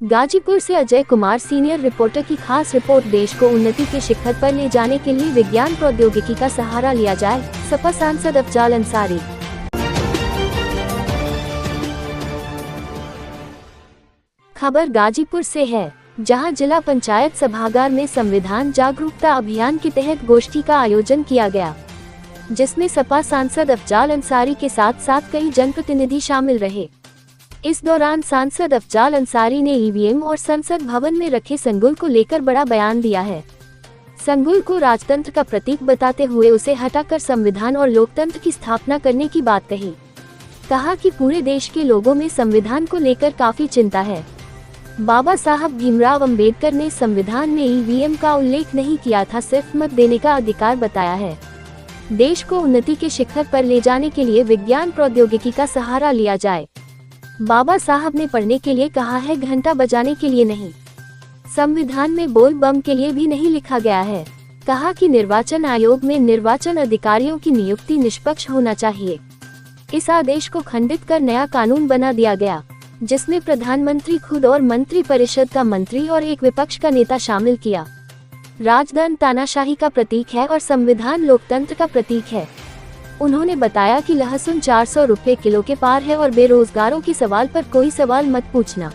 गाजीपुर से Ajay Kumar senior reporter की खास रिपोर्ट। देश को उन्नति के शिखर पर ले जाने के लिए विज्ञान प्रौद्योगिकी का सहारा लिया जाए, सपा सांसद अफजाल अंसारी। खबर गाजीपुर से है, जहां जिला पंचायत सभागार में संविधान जागरूकता अभियान के तहत गोष्ठी का आयोजन किया गया, जिसमें सपा सांसद अफजाल अंसारी के साथ साथ कई जनप्रतिनिधि शामिल रहे। इस दौरान सांसद अफजाल अंसारी ने ईवीएम और संसद भवन में रखे संगुल को लेकर बड़ा बयान दिया है। संगुल को राजतंत्र का प्रतीक बताते हुए उसे हटाकर संविधान और लोकतंत्र की स्थापना करने की बात कही। कहा कि पूरे देश के लोगों में संविधान को लेकर काफी चिंता है। बाबा साहब भीमराव अंबेडकर ने संविधान में ईवीएम का उल्लेख नहीं किया था, सिर्फ मत देने का अधिकार बताया है। देश को उन्नति के शिखर पर ले जाने के लिए विज्ञान प्रौद्योगिकी का सहारा लिया जाए। बाबा साहब ने पढ़ने के लिए कहा है, घंटा बजाने के लिए नहीं। संविधान में बोल बम के लिए भी नहीं लिखा गया है। कहा कि निर्वाचन आयोग में निर्वाचन अधिकारियों की नियुक्ति निष्पक्ष होना चाहिए। इस आदेश को खंडित कर नया कानून बना दिया गया, जिसमें प्रधानमंत्री खुद और मंत्री परिषद का मंत्री और एक विपक्ष का नेता शामिल किया। राजधन तानाशाही का प्रतीक है और संविधान लोकतंत्र का प्रतीक है। उन्होंने बताया कि लहसुन 400 रुपए किलो के पार है और बेरोजगारों की सवाल पर कोई सवाल मत पूछना।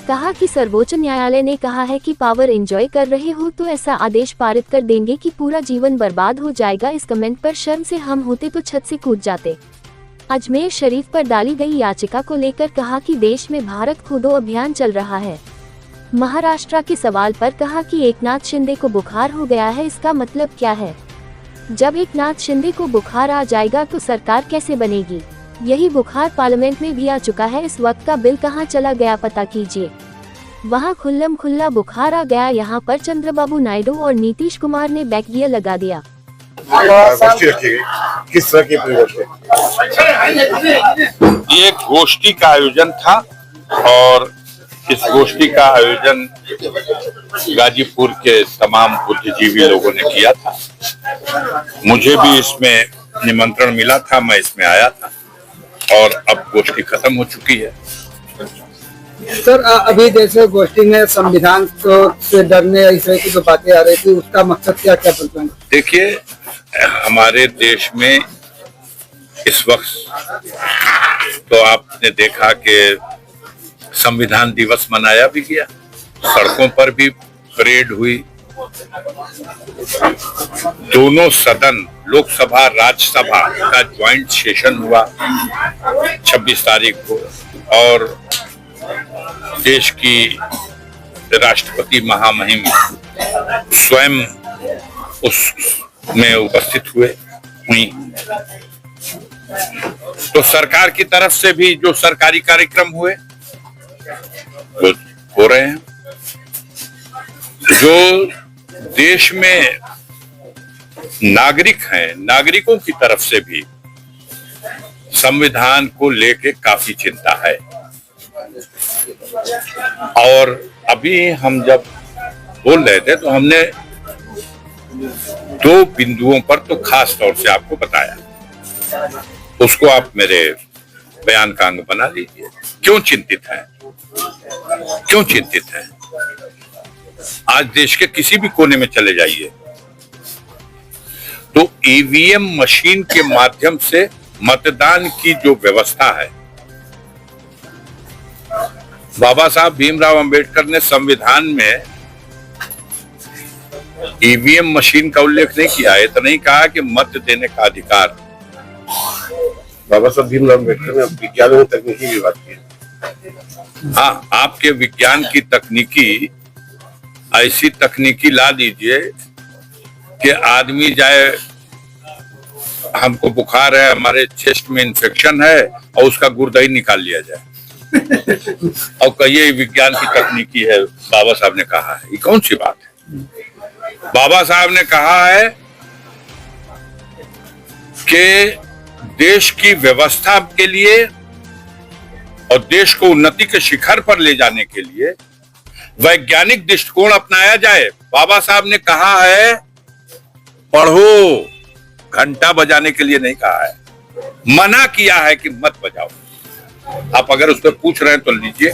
कहा कि सर्वोच्च न्यायालय ने कहा है कि पावर एंजॉय कर रहे हो तो ऐसा आदेश पारित कर देंगे कि पूरा जीवन बर्बाद हो जाएगा। इस कमेंट पर शर्म से हम होते तो छत से कूद जाते। अजमेर शरीफ पर डाली गई याचिका को लेकर कहा कि देश में भारत खोदो अभियान चल रहा है। महाराष्ट्र के सवाल पर कहा कि एकनाथ शिंदे को बुखार हो गया है, इसका मतलब क्या है? जब एकनाथ शिंदे को बुखार आ जाएगा तो सरकार कैसे बनेगी? यही बुखार पार्लियामेंट में भी आ चुका है। इस वक्त का बिल कहां चला गया पता कीजिए। वहां खुल्लम खुल्ला बुखार आ गया। यहां पर चंद्रबाबू नायडू और नीतीश कुमार ने बैक गियर लगा दिया। किस तरह की ये गोष्ठी का आयोजन था और इस गोष्ठी का आयोजन गाजीपुर के तमाम बुद्धिजीवी लोगों ने किया था। मुझे भी इसमें निमंत्रण मिला था, मैं इसमें आया था और अब गोष्ठी खत्म हो चुकी है। सर, अभी जैसे गोष्ठी में संविधान को से डरने इस तरह की जो बातें आ रही थी, उसका मकसद क्या बोलते हैं? देखिए, हमारे देश में इस वक्त तो आपने देखा कि संविधान दिवस मनाया भी गया, सड़कों पर भी परेड हुई। दोनों सदन, लोकसभा राज्यसभा का ज्वाइंट सेशन हुआ 26 तारीख को और देश की राष्ट्रपति महामहिम स्वयं उसमें उपस्थित हुई। तो सरकार की तरफ से भी जो सरकारी कार्यक्रम हुए हो रहे हैं। जो देश में नागरिक हैं, नागरिकों की तरफ से भी संविधान को लेके काफी चिंता है। और अभी हम जब बोल रहे थे तो हमने 2 बिंदुओं पर तो खास तौर से आपको बताया, उसको आप मेरे बयान का अंग बना लीजिए। क्यों चिंतित है? क्यों चिंतित है? आज देश के किसी भी कोने में चले जाइए तो ईवीएम मशीन के माध्यम से मतदान की जो व्यवस्था है, बाबा साहब भीमराव अंबेडकर ने संविधान में ईवीएम मशीन का उल्लेख नहीं किया है। तो नहीं कहा कि मत देने का अधिकार। बाबा साहब भीमराव अम्बेडकर ने विज्ञान और तकनीकी की बात की। हाँ, आपके विज्ञान की तकनीकी, ऐसी तकनीकी ला दीजिए कि आदमी जाए, हमको बुखार है, हमारे चेस्ट में इन्फेक्शन है और उसका गुर्दा ही निकाल लिया जाए और कहिए विज्ञान की तकनीकी है। बाबा साहब ने कहा है, ये कौन सी बात है? बाबा साहब ने कहा है कि देश की व्यवस्था के लिए और देश को उन्नति के शिखर पर ले जाने के लिए वैज्ञानिक दृष्टिकोण अपनाया जाए। बाबा साहब ने कहा है पढ़ो, घंटा बजाने के लिए नहीं कहा है। मना किया है कि मत बजाओ। आप अगर उस पर पूछ रहे हैं तो लीजिए।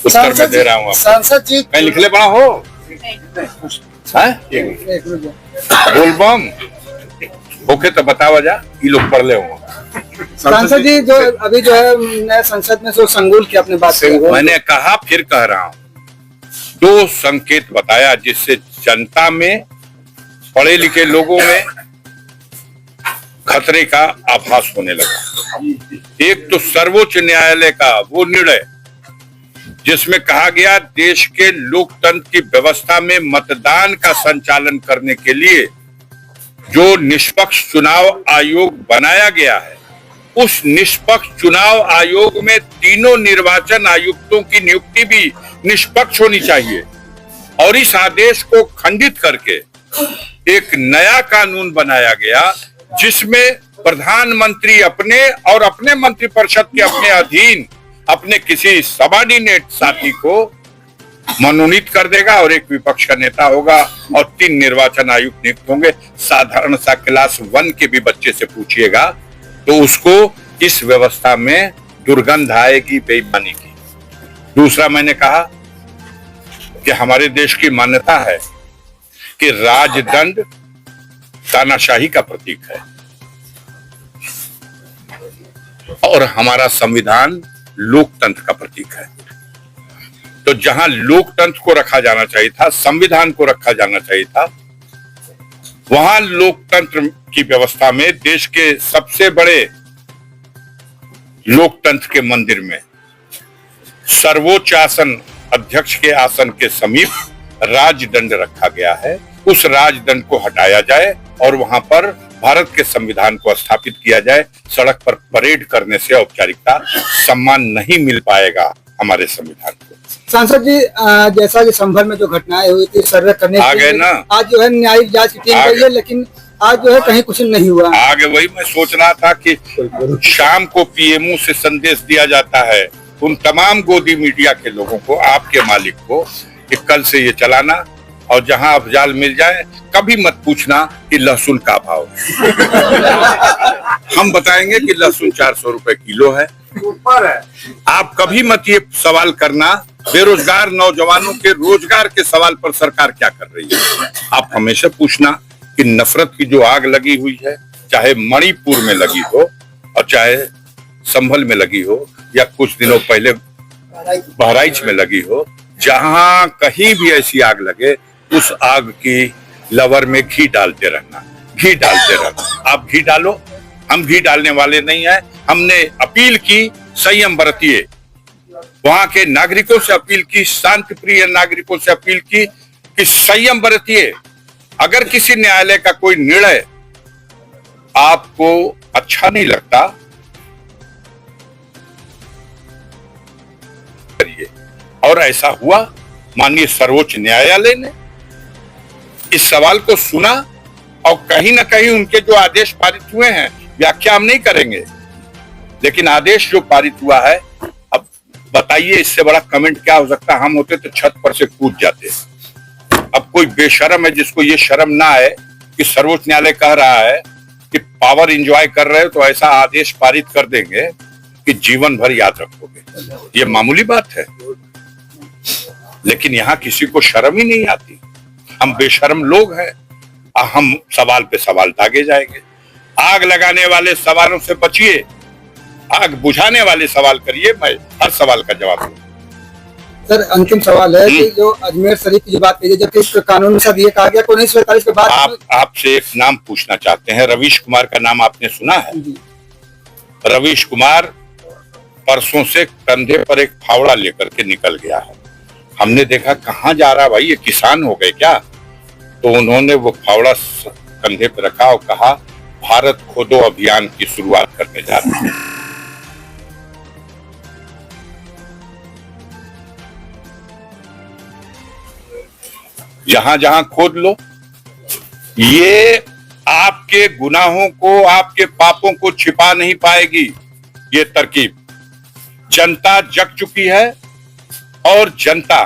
उत्तर में दे रहा हूँ आपको। सांसद जी कहीं लिखले बड़ा हो हैं? बोलबम ओके तो बतावा जा ये लोग पढ़ ले हो। सांसद जी जो अभी जो है नए संसद में जो संगुल की अपने बात कही, मैंने कहा फिर कह रहा हूं, 2 संकेत बताया जिससे जनता में, पढ़े लिखे लोगों में खतरे का आभास होने लगा। एक तो सर्वोच्च न्यायालय का वो निर्णय जिसमें कहा गया देश के लोकतंत्र की व्यवस्था में मतदान का संचालन करने के लिए जो निष्पक्ष चुनाव आयोग बनाया गया है, उस निष्पक्ष चुनाव आयोग में तीनों निर्वाचन आयुक्तों की नियुक्ति भी निष्पक्ष होनी चाहिए। और इस आदेश को खंडित करके एक नया कानून बनाया गया जिसमें प्रधानमंत्री अपने और अपने मंत्रिपरिषद के अपने अधीन अपने किसी सबॉर्डिनेट साथी को मनोनीत कर देगा और एक विपक्ष का नेता होगा और 3 निर्वाचन आयुक्त नियुक्त होंगे। साधारण सा क्लास 1 के भी बच्चे से पूछिएगा तो उसको इस व्यवस्था में दुर्गंध आएगी बेईमानी की। दूसरा, मैंने कहा कि हमारे देश की मान्यता है कि राजदंड तानाशाही का प्रतीक है और हमारा संविधान लोकतंत्र का प्रतीक है। तो जहां लोकतंत्र को रखा जाना चाहिए था, संविधान को रखा जाना चाहिए था, वहां लोकतंत्र की व्यवस्था में देश के सबसे बड़े लोकतंत्र के मंदिर में सर्वोच्च आसन अध्यक्ष के आसन के समीप राजदंड रखा गया है। उस राजदंड को हटाया जाए और वहां पर भारत के संविधान को स्थापित किया जाए। सड़क पर परेड करने से औपचारिकता सम्मान नहीं मिल पाएगा हमारे संविधान को। सांसद जी जैसा कि संभल में जो घटनाएं हुई थी सर्वे करने आ गए ना, आज जो है न्यायिक जांच की टीम गई है, लेकिन आज जो है कहीं कुछ नहीं हुआ। आगे वही मैं सोच रहा था कि शाम को पीएमओ से संदेश दिया जाता है उन तमाम गोदी मीडिया के लोगों को, आपके मालिक को, कि कल से ये चलाना और जहां अफजाल मिल जाए कभी मत पूछना कि लहसुन का भाव है। हम बताएंगे कि लहसुन 400 रुपए किलो है। आप कभी मत ये सवाल करना बेरोजगार नौजवानों के रोजगार के सवाल पर सरकार क्या कर रही है। आप हमेशा पूछना कि नफरत की जो आग लगी हुई है, चाहे मणिपुर में लगी हो और चाहे संभल में लगी हो या कुछ दिनों पहले बहराइच में लगी हो, जहां कहीं भी ऐसी आग लगे उस आग की लवर में घी डालते रहना, घी डालते रहना। आप घी डालो, हम घी डालने वाले नहीं हैं। हमने अपील की संयम बरतिए, वहां के नागरिकों से अपील की, शांति प्रिय नागरिकों से अपील की कि संयम बरतिए। अगर किसी न्यायालय का कोई निर्णय आपको अच्छा नहीं लगता करिए। और ऐसा हुआ, माननीय सर्वोच्च न्यायालय ने इस सवाल को सुना और कहीं ना कहीं उनके जो आदेश पारित हुए हैं, व्याख्या हम नहीं करेंगे, लेकिन आदेश जो पारित हुआ है, अब बताइए इससे बड़ा कमेंट क्या हो सकता है। हम होते तो छत पर से कूद जाते। अब कोई बेशरम है जिसको ये शर्म ना आए कि सर्वोच्च न्यायालय कह रहा है कि पावर एंजॉय कर रहे हो तो ऐसा आदेश पारित कर देंगे कि जीवन भर याद रखोगे। ये मामूली बात है, लेकिन यहाँ किसी को शर्म ही नहीं आती। हम बेशर्म लोग हैं, हम सवाल पे सवाल दागे जाएंगे। आग लगाने वाले सवालों से बचिए, आग बुझाने वाले सवाल करिए। मैं हर सवाल का जवाब दूंगा। सर अंतिम सवाल है कि जो अजमेर शरीफ की बात कही, जबकि इस कानून में सब ये कहा गया 1947 के बाद। आपसे एक नाम पूछना चाहते हैं, रवीश कुमार का नाम आपने सुना है? रवीश कुमार परसों से कंधे पर एक फावड़ा लेकर के निकल गया है। हमने देखा कहाँ जा रहा भाई, ये किसान हो गए क्या? तो उन्होंने वो फावड़ा कंधे पर रखा और कहा भारत खोदो अभियान की शुरुआत करने जा रहा है। जहां जहां खोद लो, ये आपके गुनाहों को, आपके पापों को छिपा नहीं पाएगी ये तरकीब। जनता जग चुकी है और जनता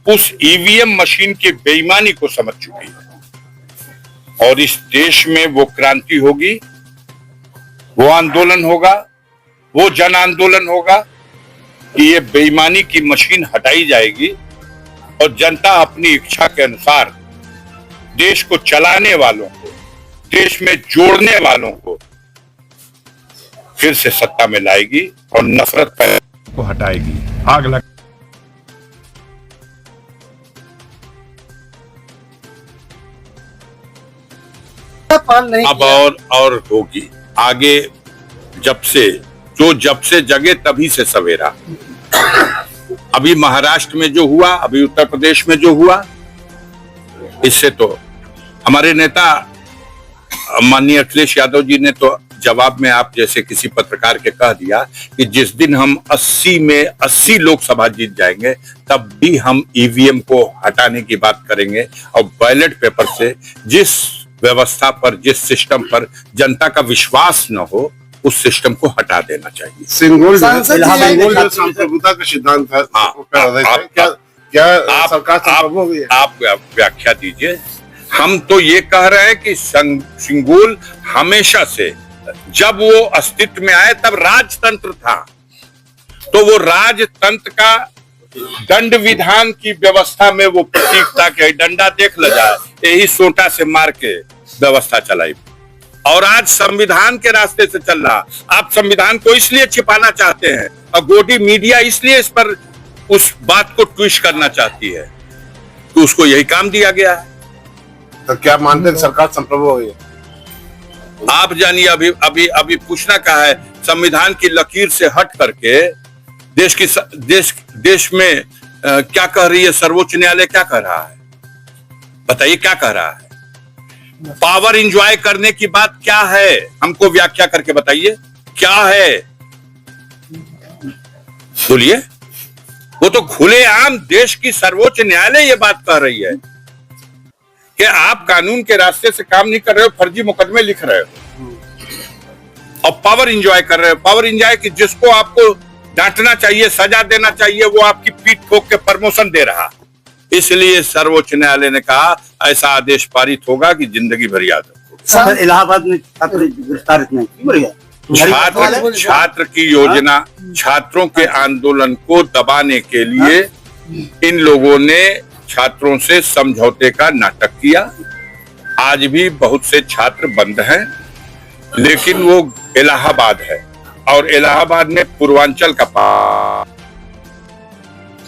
उस ईवीएम मशीन की बेईमानी को समझ चुकी है और इस देश में वो क्रांति होगी, वो आंदोलन होगा, वो जन आंदोलन होगा, कि ये बेईमानी की मशीन हटाई जाएगी और जनता अपनी इच्छा के अनुसार देश को चलाने वालों को, देश में जोड़ने वालों को फिर से सत्ता में लाएगी और नफरत को हटाएगी। आग लग पाल नहीं अब किया। और होगी आगे। जब से जगे तभी से सवेरा। अभी महाराष्ट्र में जो हुआ, अभी उत्तर प्रदेश में जो हुआ, इससे तो हमारे नेता माननीय अखिलेश यादव जी ने तो जवाब में आप जैसे किसी पत्रकार के कह दिया कि जिस दिन हम 80 में 80 लोकसभा जीत जाएंगे तब भी हम ईवीएम को हटाने की बात करेंगे और बैलेट पेपर से जिस व्यवस्था पर, जिस सिस्टम पर जनता का विश्वास न हो, उस सिस्टम को हटा देना चाहिए। सिंगुल सांसद जी संप्रभुता का सिद्धांत है। हाँ, क्या सरकार संप्रभु हो गई है? आप व्याख्या दीजिए। हम तो ये कह रहे हैं कि सिंगुल हमेशा से, जब वो अस्तित्व में आए तब राजतंत्र था, तो वो राजतंत्र का दंड विधान की व्यवस्था में वो प्रतीक था कि डंडा देख ल जाए, यही सोटा से मार के व्यवस्था चलाई। और आज संविधान के रास्ते से चल रहा। आप संविधान को इसलिए छिपाना चाहते हैं और गोदी मीडिया इसलिए इस पर उस बात को ट्विस्ट करना चाहती है, तो उसको यही काम दिया गया है। तो क्या मानते हैं सरकार संप्रभु हो गई है? आप जानिए, अभी पूछना क्या है? संविधान की लकीर से हट करके देश में क्या कह रही है सर्वोच्च न्यायालय? क्या कह रहा है बताइए, क्या कह रहा है? पावर एंजॉय करने की बात क्या है? हमको व्याख्या करके बताइए क्या है, बोलिए। वो तो खुलेआम देश की सर्वोच्च न्यायालय ये बात कह रही है कि आप कानून के रास्ते से काम नहीं कर रहे हो, फर्जी मुकदमे लिख रहे हो और पावर एंजॉय कर रहे हो। पावर एंजॉय कि जिसको आपको डांटना चाहिए, सजा देना चाहिए, वो आपकी पीठ ठोक के प्रमोशन दे रहा। इसलिए सर्वोच्च न्यायालय ने कहा ऐसा आदेश पारित होगा कि जिंदगी भर याद रखोगे। इलाहाबाद में छात्र गिरफ्तार छात्र की योजना, छात्रों के आंदोलन को दबाने के लिए इन लोगों ने छात्रों से समझौते का नाटक किया। आज भी बहुत से छात्र बंद हैं, लेकिन वो इलाहाबाद है और इलाहाबाद में पूर्वांचल का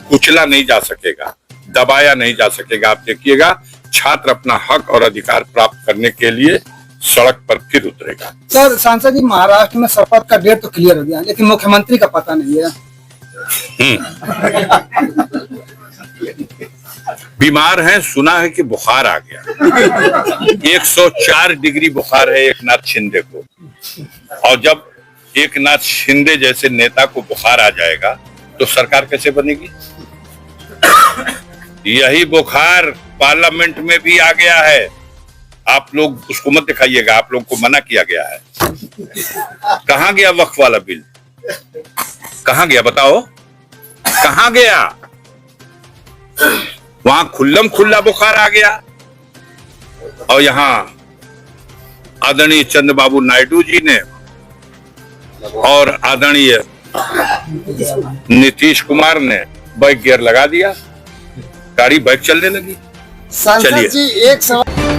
कुचला नहीं जा सकेगा, दबाया नहीं जा सकेगा। आप देखिएगा, छात्र अपना हक और अधिकार प्राप्त करने के लिए सड़क पर फिर उतरेगा। सर, सांसद जी, महाराष्ट्र में शपथ का डेट तो क्लियर हो गया, लेकिन मुख्यमंत्री का पता नहीं है। बीमार हैं, सुना है कि बुखार आ गया। 104 डिग्री बुखार है एकनाथ शिंदे को, और जब एकनाथ शिंदे जैसे नेता को बुखार आ जाएगा तो सरकार कैसे बनेगी? यही बुखार पार्लियामेंट में भी आ गया है। आप लोग उसको मत दिखाइएगा, आप लोग को मना किया गया है। कहां गया वक्फ वाला बिल? कहां गया बताओ, कहां गया? वहां खुल्लम खुल्ला बुखार आ गया और यहाँ आदरणीय चंद्रबाबू नायडू जी ने और आदरणीय नीतीश कुमार ने बैक गियर लगा दिया, गाड़ी बैक चलने लगी। सांसद जी, एक सवाल